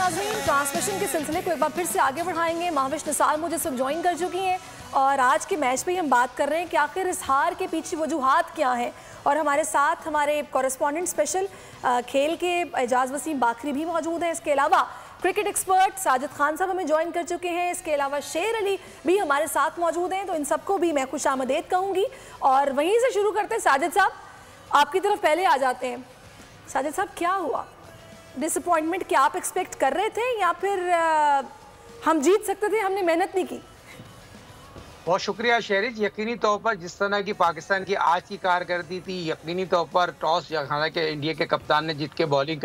नाज़रीन, ट्रांसमिशन के सिलसिले को एक बार फिर से आगे बढ़ाएंगे। महाविश निसार मुझे सब ज्वाइन कर चुकी हैं और आज के मैच पे ही हम बात कर रहे हैं कि आखिर इस हार के पीछे वजूहात क्या हैं। और हमारे साथ हमारे कॉरेस्पॉन्डेंट स्पेशल खेल के एजाज वसीम बाखरी भी मौजूद हैं। इसके अलावा क्रिकेट एक्सपर्ट साजिद खान साहब हमें ज्वाइन कर चुके हैं। इसके अलावा शेर अली भी हमारे साथ मौजूद हैं। तो इन सबको भी मैं खुश आमदेद कहूँगी और वहीं से शुरू करते हैं। साजिद साहब, आपकी तरफ पहले आ जाते हैं। साजिद साहब, क्या हुआ? डिसअपॉइंटमेंट क्या आप एक्सपेक्ट कर रहे थे या फिर हम जीत सकते थे, हमने मेहनत नहीं की? बहुत शुक्रिया शेरिज। यकीनी तौर पर जिस तरह की पाकिस्तान की आज की कारकर्दगी थी, यकीनी तौर पर टॉस, हालांकि इंडिया के कप्तान ने जीत के बॉलिंग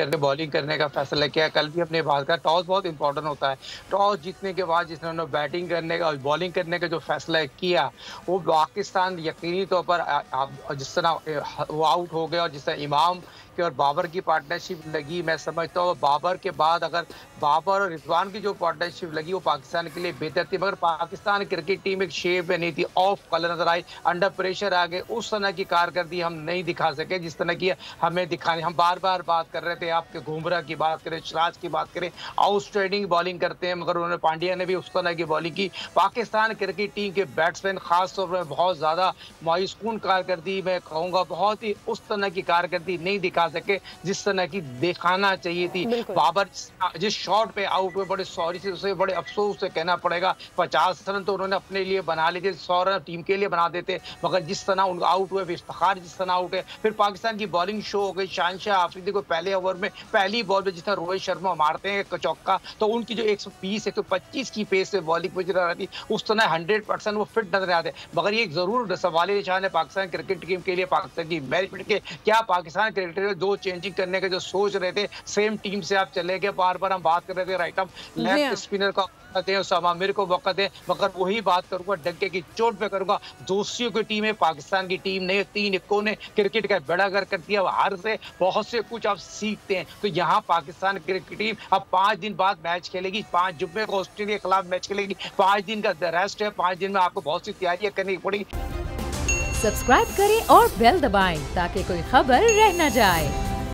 करने का फैसला किया। कल भी अपने बात का टॉस बहुत इंपॉर्टेंट होता है। टॉस जीतने के बाद जिन्होंने बैटिंग करने का और बॉलिंग करने का जो फैसला किया, वो पाकिस्तान यकीनी तौर पर जिस तरह वो आउट हो गया और जिस तरह इमाम के और बाबर की पार्टनरशिप लगी, मैं समझता हूँ बाबर के बाद अगर बाबर और रिजवान की जो पार्टनरशिप लगी वो पाकिस्तान के लिए बेहतर थी। मगर पाकिस्तान क्रिकेट टीम एक शेप में नहीं थी, ऑफ कलर नजर आई, अंडर प्रेशर आ गए। उस तरह की कारकर्दगी हम नहीं दिखा सके जिस तरह की हमें दिखानी। हम बार बार बात कर रहे थे, आपके घुमरा की बात करें, सिराज की बात करें, आउटस्टैंडिंग बॉलिंग करते हैं, मगर उन्होंने पांड्या ने भी उस तरह की बॉलिंग की। पाकिस्तान क्रिकेट टीम के बैट्समैन खासतौर पर बहुत ज्यादा मायूसकुन कारकर्दगी, मैं कहूँगा बहुत ही उस तरह की कारकर्दगी नहीं दिखा सके जिस तरह की दिखाना चाहिए थी। बाबर जिस शॉट पे आउट हुए, बड़े सॉरी से उसे बड़े अफसोस से कहना पड़ेगा। 50 रन तो उन्होंने अपने लिए बना लिए थे, 100 रन टीम के लिए बना देते, मगर जिस तरह उनका आउट हुए, इफ्तिखार जिस तरह आउट है, फिर पाकिस्तान की बॉलिंग शो हो गई। शानशाह आफरीदी को पहले ओवर में पहली बॉल में जिस तरह रोहित शर्मा मारते हैं चौका, तो उनकी जो 120 125 की पेस से बॉलिंग मुझे रही थी, उस तरह 100% वो फिट नजर आते। मगर ये जरूर सवाल निशान है पाकिस्तान क्रिकेट टीम के लिए, पाकिस्तान की मैनेजमेंट के, क्या पाकिस्तान क्रिकेटर दो चेंजिंग करने के जो सोच रहे थे, सेम टीम से आप चले गए। बार बार हम बात कर रहे थे राइट आर्म लेफ्ट स्पिनर का आमिर को वक्त है, मगर वही बात करूंगा डंके की चोट पे करूंगा। दोस्तियों की टीम है, पाकिस्तान की टीम ने 3 इक्कों ने क्रिकेट का बेड़ा गर्क कर दिया। हार से बहुत से कुछ आप सीखते हैं। तो यहाँ पाकिस्तान क्रिकेट टीम अब 5 दिन बाद मैच खेलेगी। 5 जुम्मे को ऑस्ट्रेलिया के खिलाफ मैच खेलेगी। 5 दिन का रेस्ट है। 5 दिन में आपको बहुत सी तैयारियां करनी पड़ेगी। सब्सक्राइब करें और बेल दबाएं ताकि कोई खबर रह न जाए।